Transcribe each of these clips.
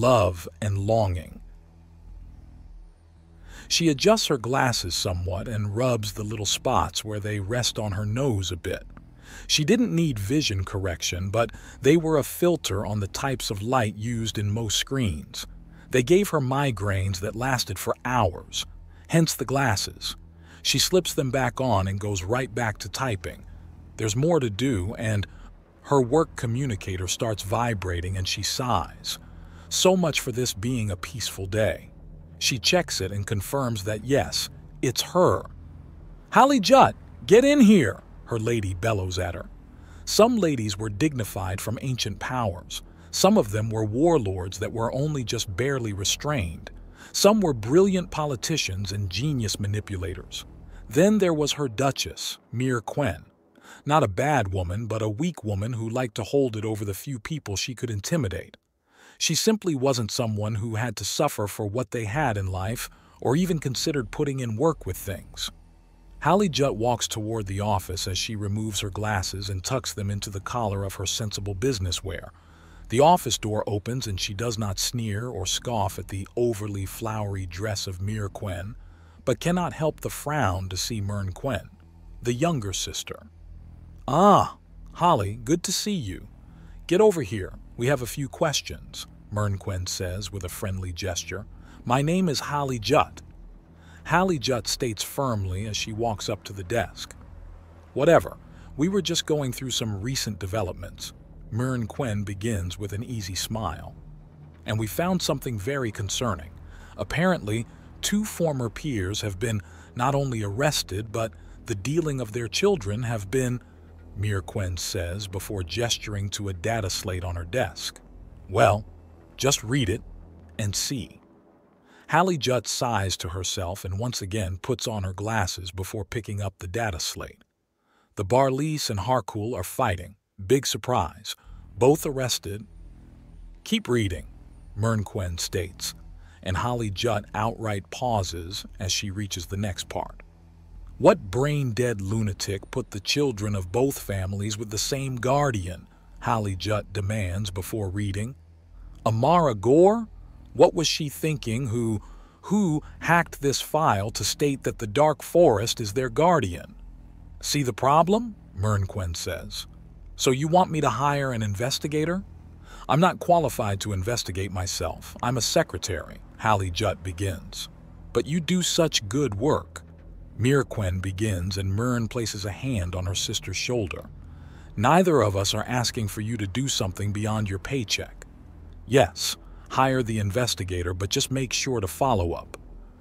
love and longing. She adjusts her glasses somewhat and rubs the little spots where they rest on her nose a bit. She didn't need vision correction, but they were a filter on the types of light used in most screens. They gave her migraines that lasted for hours, hence the glasses. She slips them back on and goes right back to typing. There's more to do, and her work communicator starts vibrating and she sighs. So much for this being a peaceful day. She checks it and confirms that yes, it's her. "Hallie Jutt, get in here!" her lady bellows at her. Some ladies were dignified from ancient powers. Some of them were warlords that were only just barely restrained. Some were brilliant politicians and genius manipulators. Then there was her Duchess, Mir Quen. Not a bad woman, but a weak woman who liked to hold it over the few people she could intimidate. She simply wasn't someone who had to suffer for what they had in life or even considered putting in work with things. Hallie Jutt walks toward the office as she removes her glasses and tucks them into the collar of her sensible business wear. The office door opens and she does not sneer or scoff at the overly flowery dress of Mir Quen, but cannot help the frown to see Mern Quen, the younger sister. "Ah, Holly, good to see you. Get over here. We have a few questions," Mern Quen says with a friendly gesture. "My name is Hallie Jutt." Hallie Jutt states firmly as she walks up to the desk. "Whatever. We were just going through some recent developments." Mern Quen begins with an easy smile. "And we found something very concerning. Apparently, 2 former peers have been not only arrested, but the dealing of their children have been," Mir Quen says before gesturing to a data slate on her desk. "Well, just read it and see." Hallie Jutt sighs to herself and once again puts on her glasses before picking up the data slate. The Barlis and Harkul are fighting. Big surprise. Both arrested. "Keep reading," Mern Quen states, and Hallie Jutt outright pauses as she reaches the next part. "What brain-dead lunatic put the children of both families with the same guardian?" Hallie Jutt demands before reading. "Amara Gore? What was she thinking who hacked this file to state that the Dark Forest is their guardian?" "See the problem?" Mern Quen says. "So you want me to hire an investigator?" "I'm not qualified to investigate myself. I'm a secretary," Hallie Jutt begins. "But you do such good work." Mir Quen begins and Mern places a hand on her sister's shoulder. "Neither of us are asking for you to do something beyond your paycheck. Yes, hire the investigator, but just make sure to follow up.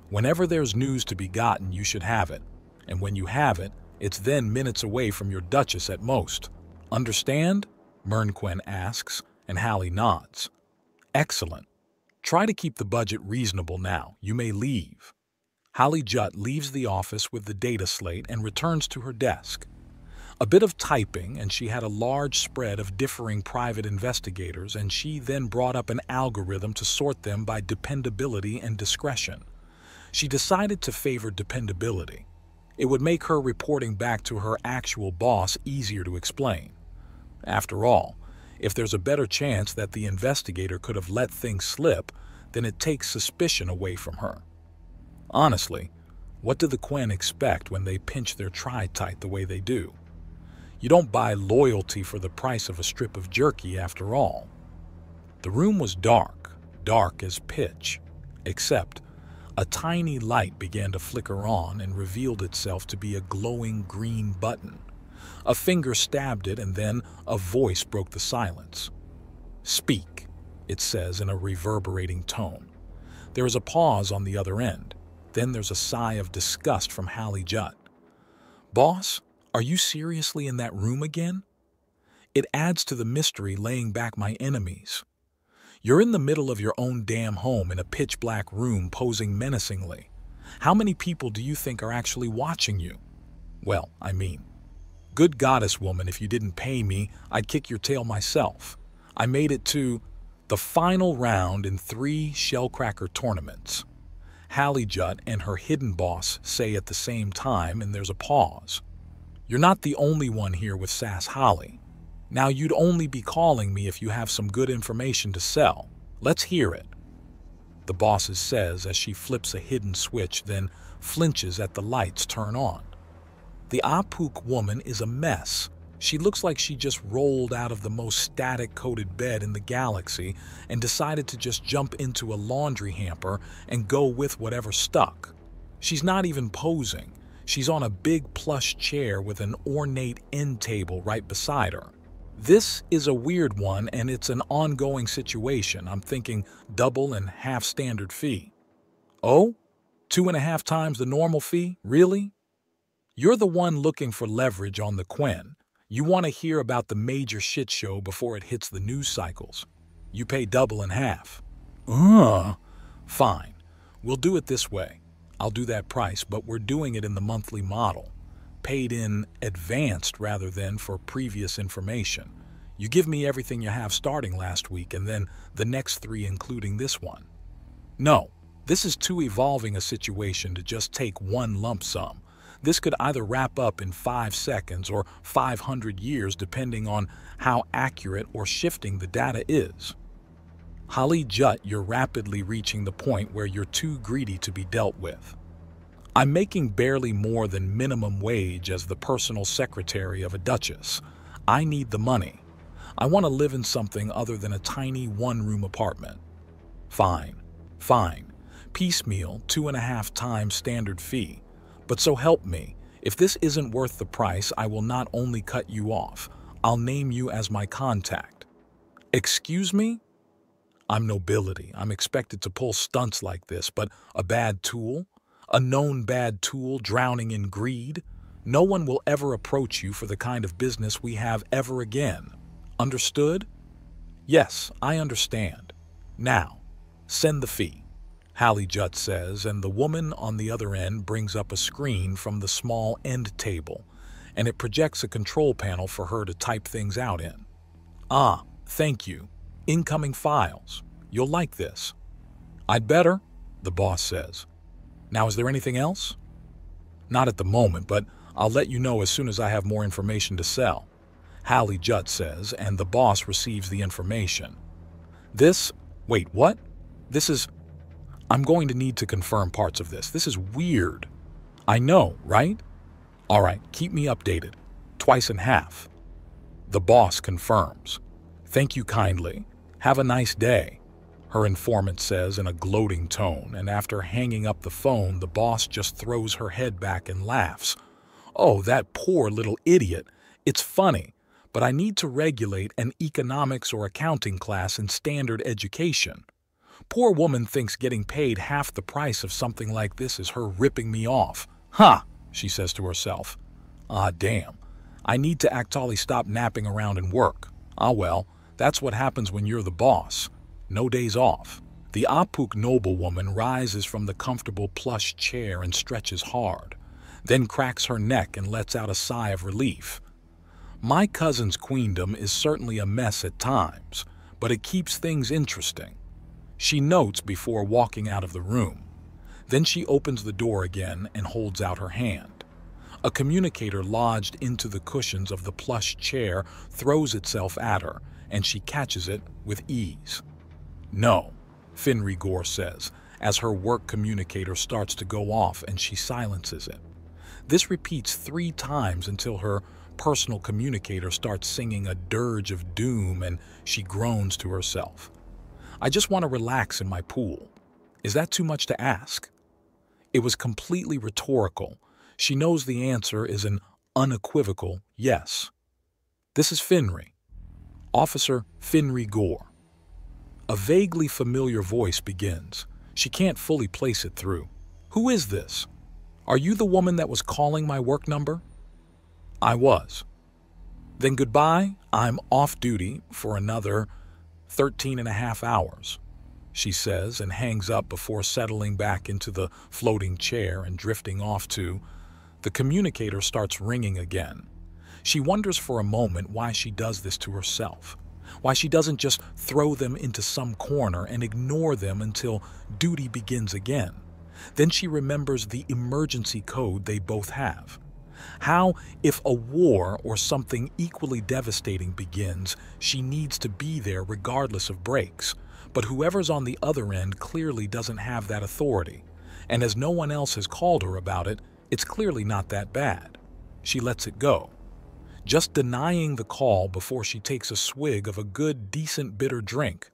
Whenever there's news to be gotten, you should have it. And when you have it, it's then minutes away from your Duchess at most. Understand?" Mern Quen asks, and Hallie nods. "Excellent. Try to keep the budget reasonable now. You may leave." Hallie Jutt leaves the office with the data slate and returns to her desk. A bit of typing, and she had a large spread of differing private investigators, and she then brought up an algorithm to sort them by dependability and discretion. She decided to favor dependability. It would make her reporting back to her actual boss easier to explain. After all, if there's a better chance that the investigator could have let things slip, then it takes suspicion away from her. Honestly, what do the Quen expect when they pinch their tri-tight the way they do? You don't buy loyalty for the price of a strip of jerky after all. The room was dark, dark as pitch, except a tiny light began to flicker on and revealed itself to be a glowing green button. A finger stabbed it and then a voice broke the silence. "Speak," it says in a reverberating tone. There is a pause on the other end. Then there's a sigh of disgust from Hallie Jutt. "Boss, are you seriously in that room again? It adds to the mystery laying back my enemies. You're in the middle of your own damn home in a pitch-black room posing menacingly. How many people do you think are actually watching you? Well, I mean, good goddess woman, if you didn't pay me, I'd kick your tail myself. I made it to the final round in 3 shellcracker tournaments." Hallie Jutt and her hidden boss say at the same time, and there's a pause. "You're not the only one here with Sass Holly. Now you'd only be calling me if you have some good information to sell. Let's hear it, the boss says as she flips a hidden switch, then flinches at the lights turn on. The Apuk woman is a mess. She looks like she just rolled out of the most static-coated bed in the galaxy and decided to just jump into a laundry hamper and go with whatever stuck. She's not even posing. She's on a big plush chair with an ornate end table right beside her. This is a weird one, and it's an ongoing situation. I'm thinking double and half standard fee. Oh? 2.5 times the normal fee? Really? You're the one looking for leverage on the Quen. You want to hear about the major shit show before it hits the news cycles. You pay double and half. Fine. We'll do it this way. I'll do that price, but we're doing it in the monthly model. Paid in advanced rather than for previous information. You give me everything you have starting last week and then the next 3 including this one. No, this is too evolving a situation to just take one lump sum. This could either wrap up in 5 seconds or 500 years depending on how accurate or shifting the data is. Holly Jutt, you're rapidly reaching the point where you're too greedy to be dealt with. I'm making barely more than minimum wage as the personal secretary of a duchess. I need the money. I want to live in something other than a tiny one-room apartment. Fine. Piecemeal, 2.5 times standard fee. But so help me, if this isn't worth the price, I will not only cut you off, I'll name you as my contact. Excuse me? I'm nobility. I'm expected to pull stunts like this, but a bad tool? A known bad tool drowning in greed? No one will ever approach you for the kind of business we have ever again. Understood? Yes, I understand. Now, send the fee, Hallie Jutt says, and the woman on the other end brings up a screen from the small end table, and it projects a control panel for her to type things out in. Ah, thank you. Incoming files. You'll like this. I'd better, the boss says. Now, is there anything else? Not at the moment, but I'll let you know as soon as I have more information to sell, Hallie Jutt says, and the boss receives the information. Wait, what? I'm going to need to confirm parts of this. This is weird. I know, right? All right, keep me updated. 2.5. The boss confirms. Thank you kindly. Have a nice day, her informant says in a gloating tone, and after hanging up the phone, the boss just throws her head back and laughs. Oh, that poor little idiot. It's funny, but I need to regulate an economics or accounting class in standard education. Poor woman thinks getting paid half the price of something like this is her ripping me off. Ha, she says to herself. Ah, damn. I need to actually stop napping around and work. Ah, well, that's what happens when you're the boss. No days off. The Apuk noblewoman rises from the comfortable plush chair and stretches hard, then cracks her neck and lets out a sigh of relief. My cousin's queendom is certainly a mess at times, but it keeps things interesting. She notes before walking out of the room. Then she opens the door again and holds out her hand. A communicator lodged into the cushions of the plush chair throws itself at her, and she catches it with ease. No, Finri Gore says, as her work communicator starts to go off and she silences it. This repeats 3 times until her personal communicator starts singing a dirge of doom and she groans to herself. I just want to relax in my pool. Is that too much to ask? It was completely rhetorical. She knows the answer is an unequivocal yes. This is Finri. Officer Finri Gore. A vaguely familiar voice begins. She can't fully place it through. Who is this? Are you the woman that was calling my work number? I was. Then goodbye. I'm off duty for another 13.5 hours, she says, and hangs up before settling back into the floating chair and drifting off to. The communicator starts ringing again. She wonders for a moment why she does this to herself. Why she doesn't just throw them into some corner and ignore them until duty begins again. Then she remembers the emergency code they both have. How, if a war or something equally devastating begins, she needs to be there regardless of breaks. But whoever's on the other end clearly doesn't have that authority, and as no one else has called her about it, it's clearly not that bad. She lets it go, just denying the call before she takes a swig of a good, decent bitter drink.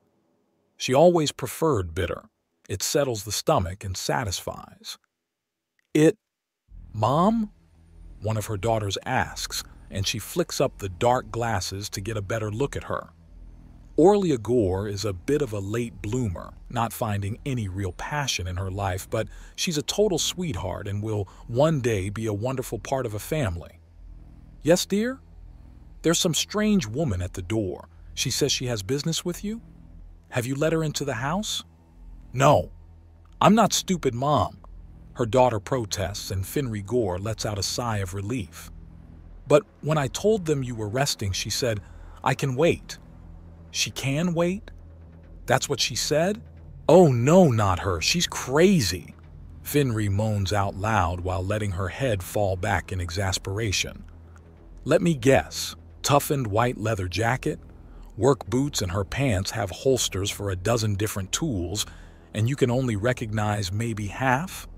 She always preferred bitter. It settles the stomach and satisfies. Mom? One of her daughters asks, and she flicks up the dark glasses to get a better look at her. Orlia Gore is a bit of a late bloomer, not finding any real passion in her life, but she's a total sweetheart and will one day be a wonderful part of a family. Yes, dear? There's some strange woman at the door. She says she has business with you? Have you let her into the house? No. I'm not stupid, Mom. Her daughter protests, and Finri Gore lets out a sigh of relief. But when I told them you were resting, she said, I can wait. She can wait? That's what she said? Oh no, not her. She's crazy. Finri moans out loud while letting her head fall back in exasperation. Let me guess. Toughened white leather jacket, work boots, and her pants have holsters for a dozen different tools, and you can only recognize maybe half?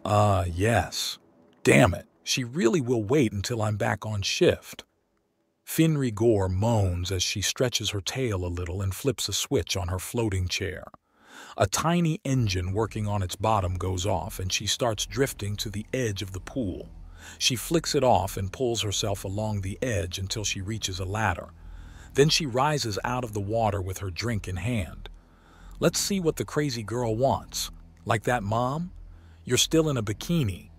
Yes. Damn it. She really will wait until I'm back on shift. Finri Gore moans as she stretches her tail a little and flips a switch on her floating chair. A tiny engine working on its bottom goes off, and she starts drifting to the edge of the pool. She flicks it off and pulls herself along the edge until she reaches a ladder. Then she rises out of the water with her drink in hand. Let's see what the crazy girl wants. Like that, Mom? You're still in a bikini.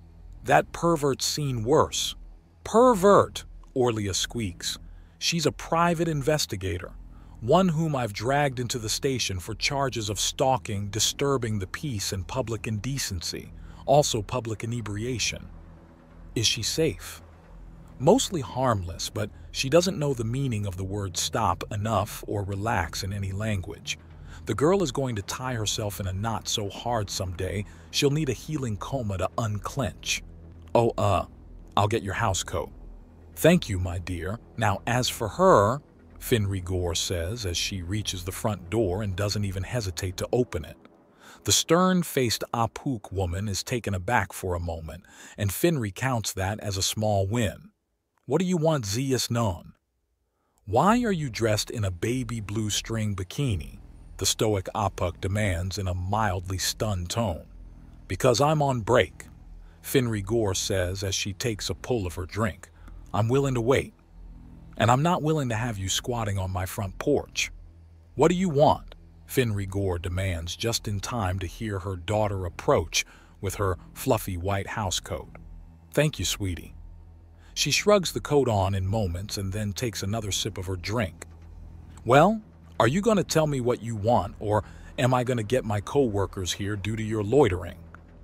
That pervert's seen worse. Pervert! Orlia squeaks. She's a private investigator, one whom I've dragged into the station for charges of stalking, disturbing the peace, and public indecency, also public inebriation. Is she safe? Mostly harmless, but she doesn't know the meaning of the word stop enough or relax in any language. The girl is going to tie herself in a knot so hard someday she'll need a healing coma to unclench. Oh, I'll get your house coat. Thank you, my dear. Now, as for her, Finri Gore says as she reaches the front door and doesn't even hesitate to open it. The stern-faced Apuk woman is taken aback for a moment, and Finri counts that as a small win. What do you want, Zeus Non? Why are you dressed in a baby blue string bikini? The stoic Apuk demands in a mildly stunned tone. Because I'm on break, Finri Gore says as she takes a pull of her drink. I'm willing to wait. And I'm not willing to have you squatting on my front porch. What do you want? Finri Gore demands just in time to hear her daughter approach with her fluffy white housecoat. Thank you, sweetie. She shrugs the coat on in moments and then takes another sip of her drink. Well, are you going to tell me what you want, or am I going to get my co-workers here due to your loitering?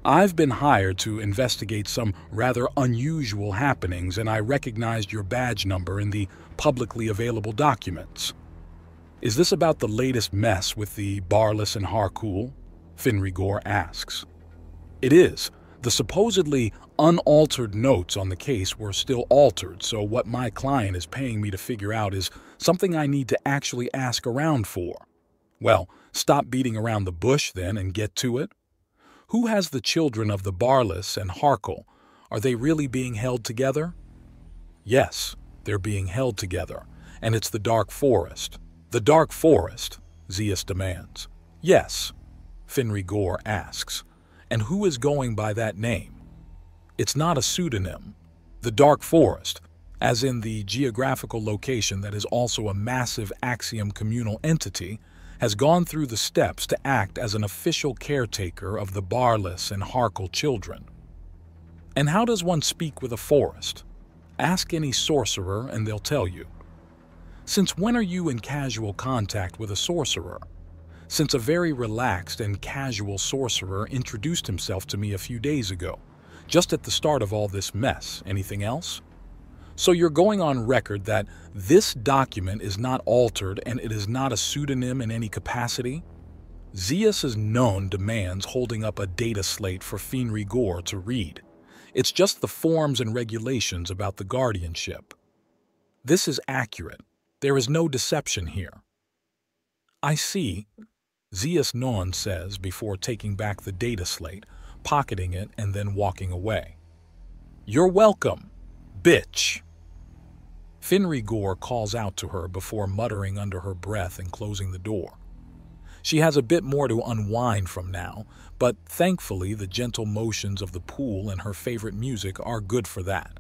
I've been hired to investigate some rather unusual happenings, and I recognized your badge number in the publicly available documents. Is this about the latest mess with the Barless and Harcool? Finri Gore asks. It is. The supposedly unaltered notes on the case were still altered, so what my client is paying me to figure out is something I need to actually ask around for. Well, stop beating around the bush then and get to it. Who has the children of the Barless and Harcool? Are they really being held together? Yes, they're being held together, and it's the Dark Forest. The Dark Forest, Zeus demands. Yes, Finri Gore asks. And who is going by that name? It's not a pseudonym. The Dark Forest, as in the geographical location that is also a massive axiom communal entity, has gone through the steps to act as an official caretaker of the Barless and Harcool children. And how does one speak with a forest? Ask any sorcerer and they'll tell you. Since when are you in casual contact with a sorcerer? Since a very relaxed and casual sorcerer introduced himself to me a few days ago, just at the start of all this mess. Anything else? So you're going on record that this document is not altered and it is not a pseudonym in any capacity? Zeus's known demands holding up a data slate for Finri Gore to read. It's just the forms and regulations about the guardianship. This is accurate. There is no deception here. I see. Zeus Non says before taking back the data slate, pocketing it and then walking away. "You're welcome, bitch." Finri Gore calls out to her before muttering under her breath and closing the door. She has a bit more to unwind from now, but thankfully the gentle motions of the pool and her favorite music are good for that.